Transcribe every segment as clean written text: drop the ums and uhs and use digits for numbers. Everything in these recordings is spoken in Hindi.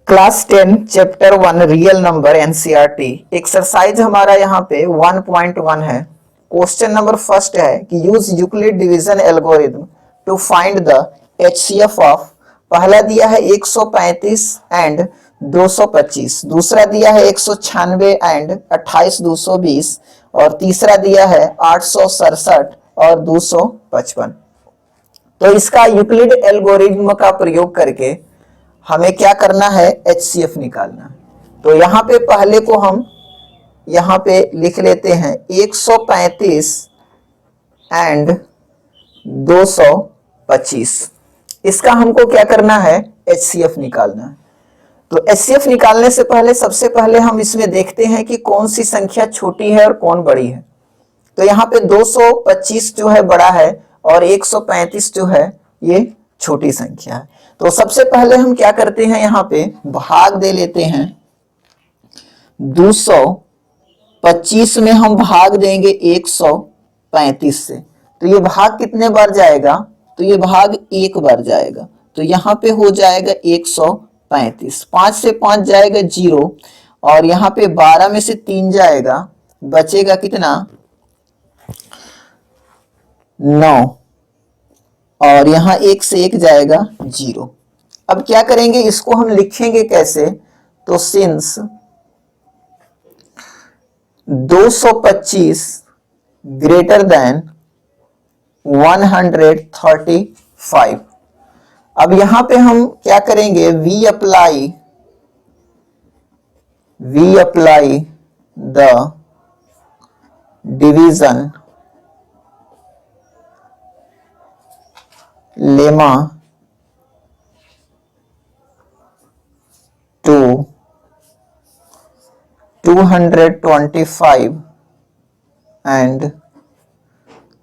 Class 10 chapter 1 real number NCERT exercise हमारा यहाँ पे 1.1 है। क्वेश्चन नंबर फर्स्ट है कि use Euclid division algorithm to find the HCF of. पहला दिया है 135 एंड 225, दूसरा दिया है 196 एंड 28220 और तीसरा दिया है 867 और 255। तो इसका यूक्लिड एल्गोरिथम का प्रयोग करके हमें क्या करना है, एचसीएफ निकालना है। तो यहाँ पे पहले को हम यहाँ पे लिख लेते हैं 135 एंड 225। इसका हमको क्या करना है, एचसीएफ निकालना है। तो एचसीएफ निकालने से पहले सबसे पहले हम इसमें देखते हैं कि कौन सी संख्या छोटी है और कौन बड़ी है। तो यहाँ पे 225 जो है बड़ा है और 135 जो है ये छोटी संख्या है। तो सबसे पहले हम क्या करते हैं, यहाँ पे भाग दे लेते हैं। 225 में हम भाग देंगे 135 से, तो ये भाग कितने बार जाएगा, तो ये भाग एक बार जाएगा। तो यहाँ पे हो जाएगा 135, 5 से 5 जाएगा 0 और यहाँ पे 12 में से 3 जाएगा, बचेगा कितना 9 और यहाँ 1 से 1 जाएगा 0। अब क्या करेंगे, इसको हम लिखेंगे कैसे, तो सिंस 225 ग्रेटर देन 135। अब यहां पे हम क्या करेंगे, we apply the division lemma to 225 and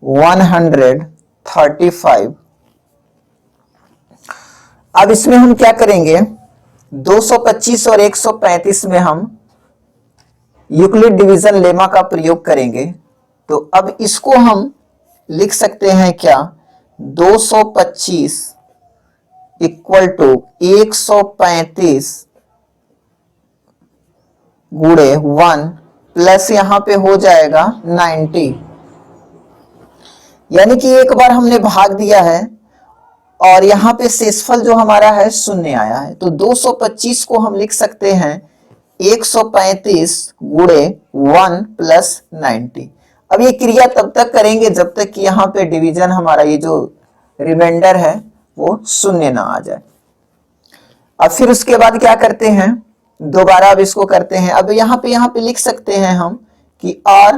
135। अब इसमें हम क्या करेंगे, 225 और 135 में हम यूक्लिड डिवीजन लेमा का प्रयोग करेंगे। तो अब इसको हम लिख सकते हैं क्या, 225 इक्वल टू 135 गुणे 1 प्लस यहां पे हो जाएगा 90। यानी कि एक बार हमने भाग दिया है और यहां पे शेषफल जो हमारा है शून्य आया है। तो 225 को हम लिख सकते हैं 135 गुणे 1 प्लस 90। अब ये क्रिया तब तक करेंगे जब तक कि यहाँ पे डिवीजन हमारा ये जो रिमाइंडर है वो शून्य ना आ जाए। अब फिर उसके बाद क्या करते हैं, दोबारा अब इसको करते हैं। अब यहाँ पे लिख सकते हैं हम कि r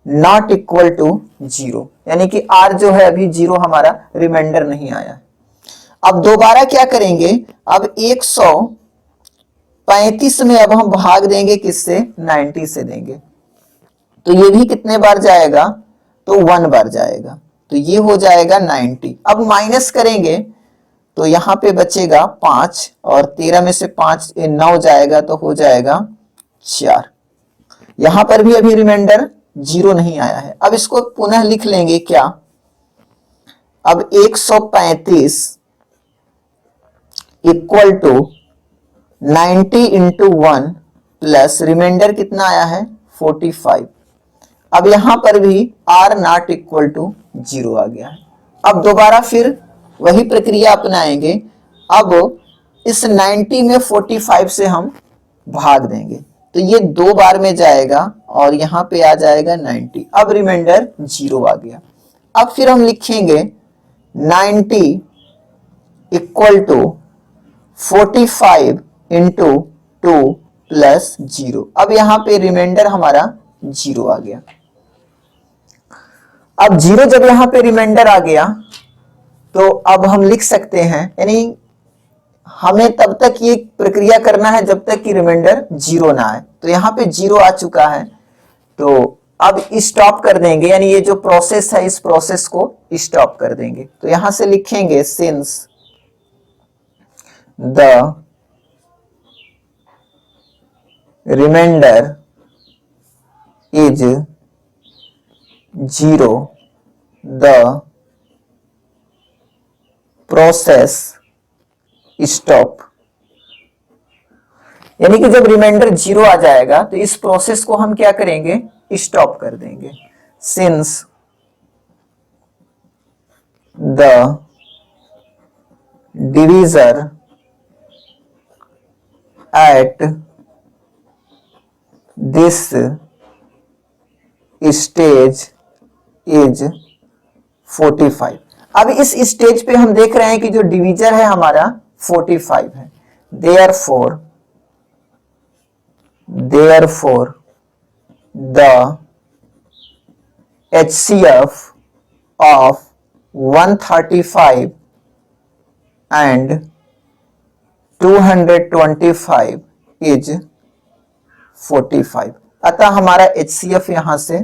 नॉट इक्वल टू 0, यानी कि r जो है अभी 0 हमारा रिमाइंडर नहीं आया है। अब दोबारा क्या करेंगे, अब 135 में अब हम भाग देंगे किससे, 90 से देंगे। तो ये भी कितने बार जाएगा, तो 1 बार जाएगा। तो ये हो जाएगा 90। अब माइनस करेंगे तो यहाँ पे बचेगा 5 और 13 में से 5 9 जाएगा तो हो जाएगा 4। यहां पर भी अभी रिमाइंडर 0 नहीं आया है। अब इसको पुनः लिख लेंगे क्या, अब 135 equal to 90 into 1 plus remainder कितना आया है 45। अब यहां पर भी r नॉट इक्वल टू 0 आ गया है। अब दोबारा फिर वही प्रक्रिया अपनाएंगे। अब इस 90 में 45 से हम भाग देंगे तो ये 2 बार में जाएगा और यहाँ पे आ जाएगा 90। अब रिमाइंडर 0 आ गया। अब फिर हम लिखेंगे 90 इक्वल टू 45 इंटू 2 प्लस 0। अब यहाँ पे रिमाइंडर हमारा 0 आ गया। अब 0 जब यहाँ पे रिमाइंडर आ गया तो अब हम लिख सकते हैं, यानी हमें तब तक ये प्रक्रिया करना है जब तक कि रिमाइंडर 0 ना आए। तो यहाँ पे 0 आ चुका है तो अब स्टॉप कर देंगे, यानी ये जो प्रोसेस है इस प्रोसेस को स्टॉप कर देंगे। तो यहां से लिखेंगे since the remainder is 0 the process stop. यानी कि जब रिमाइंडर 0 आ जाएगा तो इस प्रोसेस को हम क्या करेंगे, स्टॉप कर देंगे। Since the divisor at this stage is 45। अब इस स्टेज पे हम देख रहे हैं कि जो डिवीजर है हमारा 45 है। Therefore the HCF of 135 and 225 is 45। अतः हमारा HCF यहां से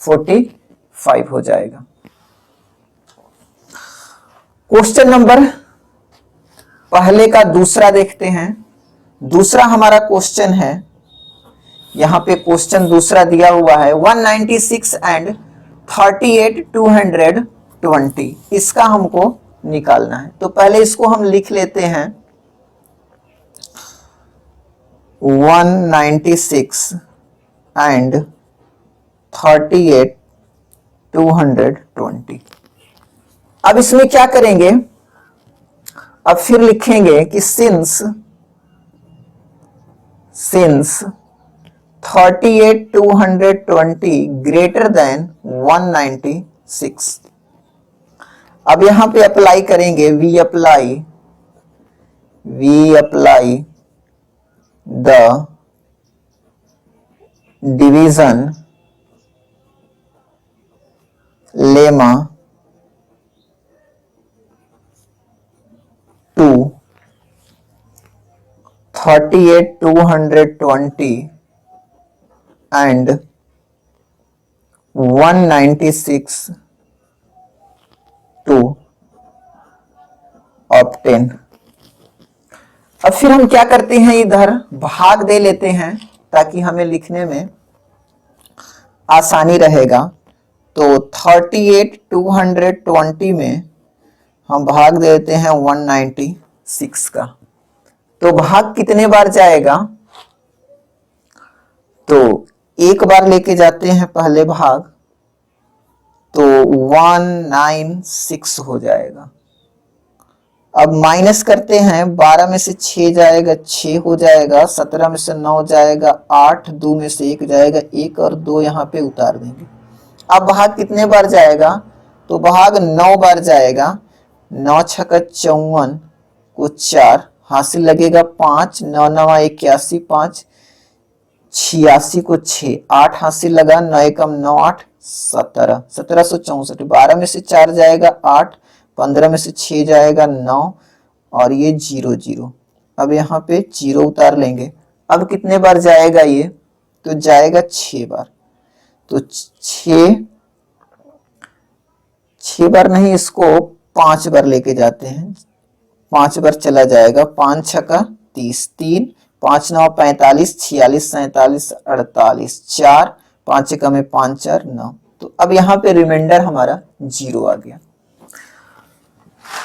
45 हो जाएगा। क्वेश्चन नंबर पहले का दूसरा देखते हैं। दूसरा हमारा क्वेश्चन है, यहां पे क्वेश्चन दूसरा दिया हुआ है 196 एंड 38 220, इसका हमको निकालना है। तो पहले इसको हम लिख लेते हैं 196 एंड 38 220। अब इसमें क्या करेंगे, अब फिर लिखेंगे कि सिंस 38 220 ग्रेटर देन 196। अब यहां पे अप्लाई करेंगे, we apply the division lemma to 38 220 and 196 to obtain। अब फिर हम क्या करते हैं, इधर भाग दे लेते हैं ताकि हमें लिखने में आसानी रहेगा। तो 38 220 में हम भाग देते हैं 196 का। तो भाग कितने बार जाएगा, तो एक बार लेके जाते हैं पहले भाग, तो 196 हो जाएगा। अब माइनस करते हैं, 12 में से 6 जाएगा 6 हो जाएगा, 17 में से 9 जाएगा 8, 2 में से 1 जाएगा 1 और 2 यहाँ पे उतार देंगे। अब भाग कितने बार जाएगा, तो भाग 9 बार जाएगा। 9 छक्का 54 को 4 हासिल लगेगा 5, 9 9 81, 5 86 को 6, 8 हासिल लगा, 9 एकम 9 8 17, 1764। 12 में से 4 जाएगा 8, 15 में से 6 जाएगा 9 और ये 0 0। अब यहाँ पे 0 उतार लेंगे। अब कितने बार जाएगा ये, तो जाएगा 6 बार। तो 6 बार नहीं, इसको 5 बार लेके जाते हैं। 5 बार चला जाएगा, 5 छक्का 30, 3 5 9 45, 46 47 48, 4 5 एकम में 5 4 9। तो अब यहाँ पे रिमाइंडर हमारा 0 आ गया।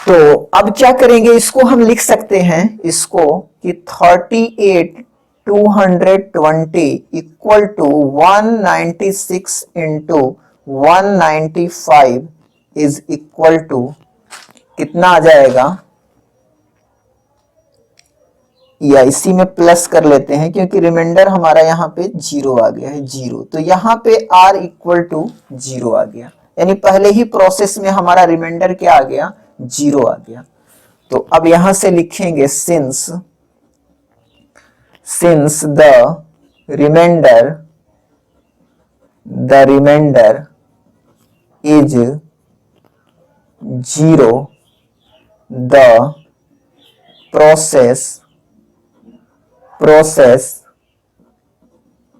तो अब क्या करेंगे, इसको हम लिख सकते हैं इसको कि 38 220 equal to 196 into 195 is equal to कितना आ जाएगा, या इसी में प्लस कर लेते हैं क्योंकि रिमाइंडर हमारा यहाँ पे 0 आ गया है 0। तो यहाँ पे r इक्वल टू 0 आ गया, यानी पहले ही प्रोसेस में हमारा रिमाइंडर क्या आ गया, 0 आ गया। तो अब यहां से लिखेंगे since the remainder is 0 the process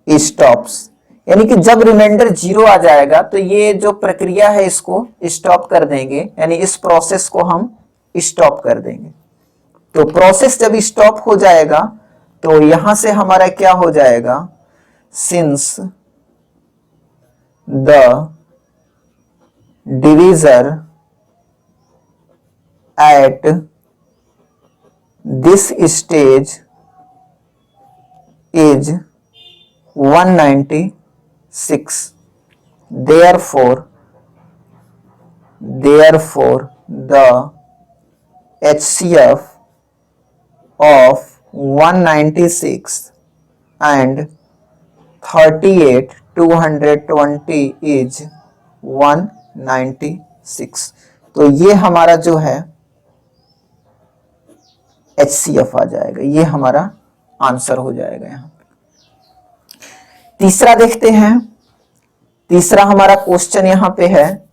stops. यानी कि जब रिमाइंडर 0 आ जाएगा तो ये जो प्रक्रिया है इसको स्टॉप कर देंगे, यानी इस प्रोसेस को हम स्टॉप कर देंगे। तो प्रोसेस जब स्टॉप हो जाएगा तो यहां से हमारा क्या हो जाएगा, since the divisor at this stage is 196. Therefore the HCF of 196 and 38 220 is 196. तो ये हमारा जो है HCF आ जाएगा, ये हमारा आंसर हो जाएगा। यहां पे तीसरा देखते हैं। तीसरा हमारा क्वेश्चन यहां पे है,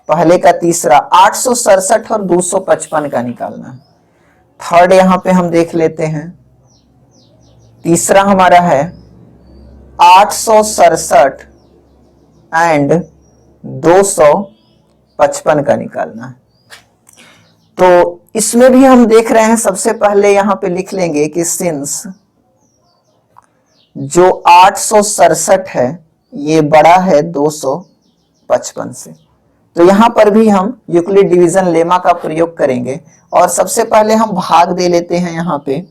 पहले का तीसरा 867 और 255 का निकालना है। थर्ड यहां पे हम देख लेते हैं। तीसरा हमारा है 867 एंड 255 का निकालना है। तो इसमें भी हम देख रहे हैं, सबसे पहले यहां पे लिख लेंगे कि सिंस जो 867 है ये बड़ा है 255 से, तो यहां पर भी हम यूक्लिड डिवीजन लेमा का प्रयोग करेंगे और सबसे पहले हम भाग दे लेते हैं यहां पे।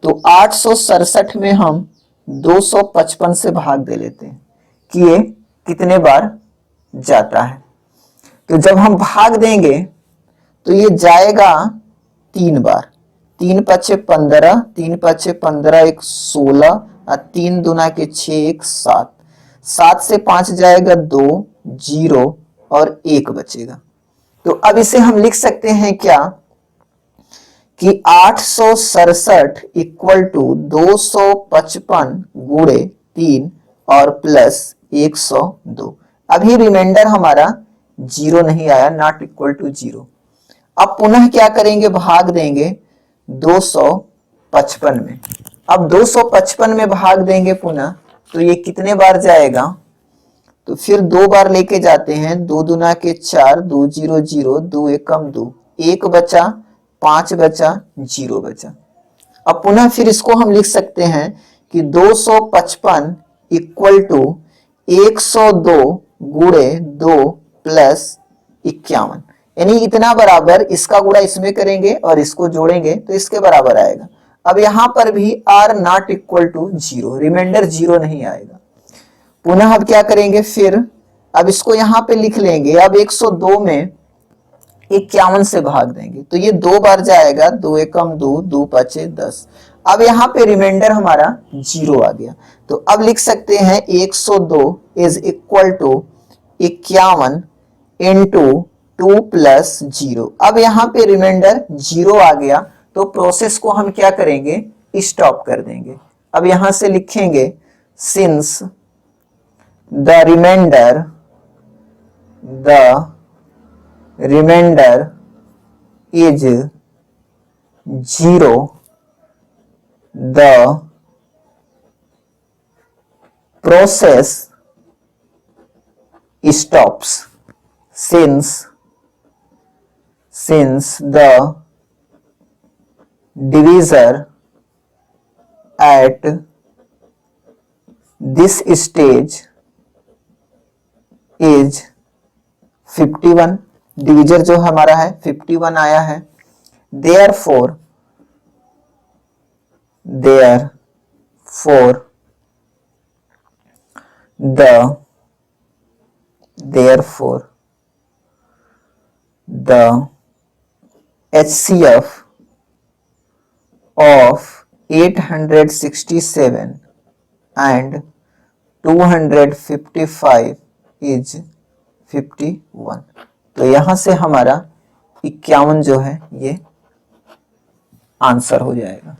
तो 867 में हम 255 से भाग दे लेते हैं कि ये कितने बार जाता है। तो जब हम भाग देंगे तो ये जाएगा 3 बार। 3 पचे 15, 3 पचे 15 एक 16 और 3 दूना के 6 एक 7। 7 से 5 जाएगा 2, 0 और 1 बचेगा। तो अब इसे हम लिख सकते हैं क्या कि 867 इक्वल टू 255 गुणे 3 और प्लस 102। अभी रिमाइंडर हमारा 0 नहीं आया, नॉट इक्वल टू 0। अब पुनः क्या करेंगे, भाग देंगे 255 में। अब 255 में भाग देंगे पुनः, तो ये कितने बार जाएगा, तो फिर 2 बार लेके जाते हैं। 2 दूना के 4, 2 0 0, 2 एकम 2, 1 बचा, 5 बचा, 0 बचा। अब पुनः फिर इसको हम लिख सकते हैं कि 255 इक्वल टू 102 गुणे 2 प्लस 51, यानी इतना बराबर, इसका गुणा इसमें करेंगे और इसको जोड़ेंगे तो इसके बराबर आएगा। अब यहां पर भी r not equal to 0, remainder 0 नहीं आएगा। पुनः अब क्या करेंगे, फिर अब इसको यहां पे लिख लेंगे। अब 102 में 51 से भाग देंगे तो ये 2 बार जाएगा। 2 एकम 2, 2 पचे 10। अब यहाँ पे रिमाइंडर हमारा 0 आ गया। तो अब लिख सकते हैं 102 is equal to 51 into 2 plus 0। अब यहाँ पे रिमाइंडर 0 आ गया, तो प्रोसेस को हम क्या करेंगे, स्टॉप कर देंगे। अब यहां से लिखेंगे since the remainder is 0, the process stops. Since the divisor at this stage is 51, divisor जो हमारा है 51 आया है। therefore the HCF of 867 and 255 is 51। तो यहां से हमारा 51 जो है ये आंसर हो जाएगा।